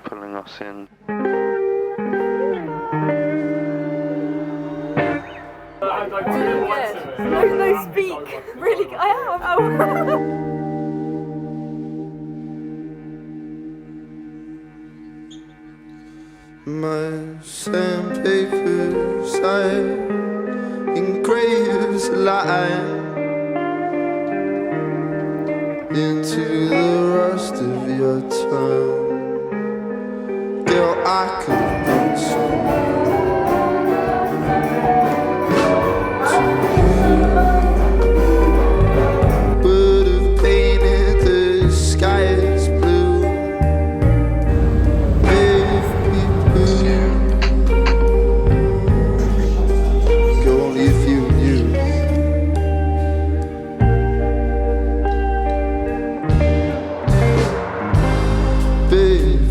pulling us in. No, speak. Really, I am. Oh. My sandpaper sign engraves a line into the rust of your tongue. Girl, I could have been someone to you. Would have painted the skies blue, baby blue. Girl, only if you knew. Baby.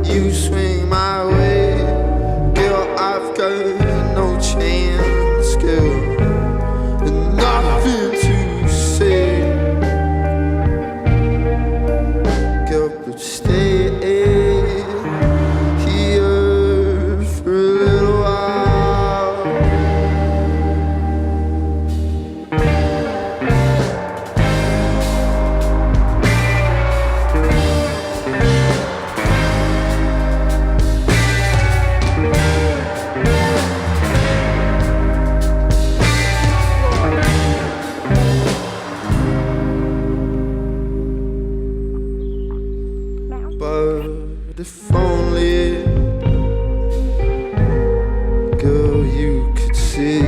You swing my way, girl, I've got no chance, girl, and nothing to say, girl, but stay here for a little while. But if only, girl, you could see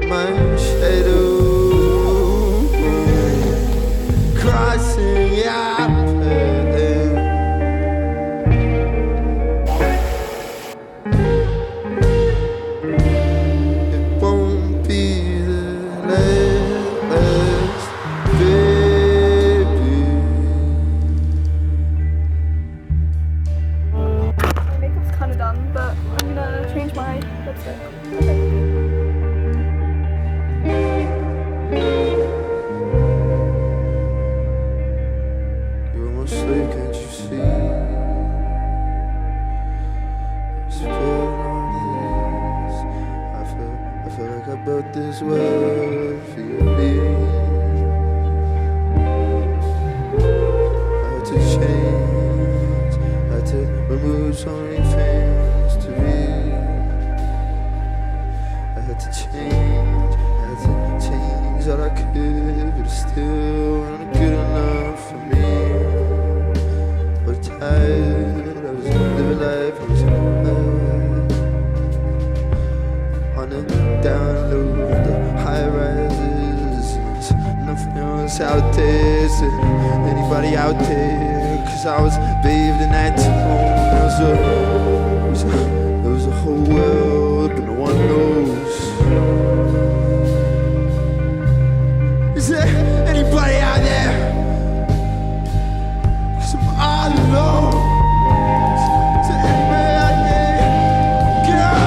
my shadow crossing your path. It won't be the last, baby. My makeup's kind of done, but I'm gonna change my lipstick. Okay. You're almost asleep, can't you see? I feel like I built this world for you and me. I had to change, I had to remove so many things to be. I had to change all I could, but it still wasn't good enough for me. I was tired, I was living life, I was on the down low, the high rises. Nothing else out there, is there anybody out there? Cause I was bathed in that tone. There was a whole world, but no one knows. Is there anybody out there? Cause I'm all alone. Is there anybody out there? Girl!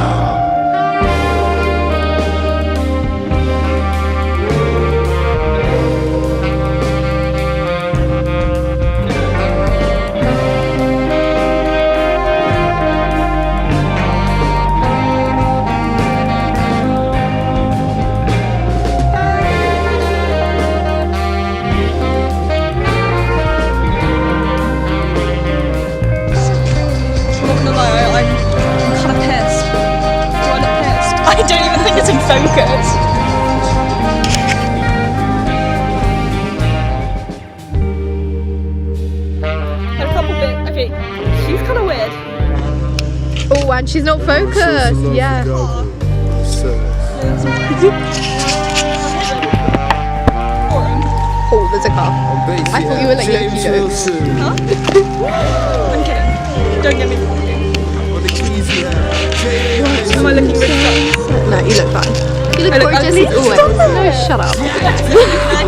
I don't even think it's in focus. Had a couple bits. Okay, she's kind of weird. Oh, and she's not focused. Yeah. Oh, there's a car. I thought you were like Loki jokes. Huh? I'm kidding. Don't get me wrong. Am I looking really tough? You look fine. You look I look gorgeous ugly? as always. No, shut up.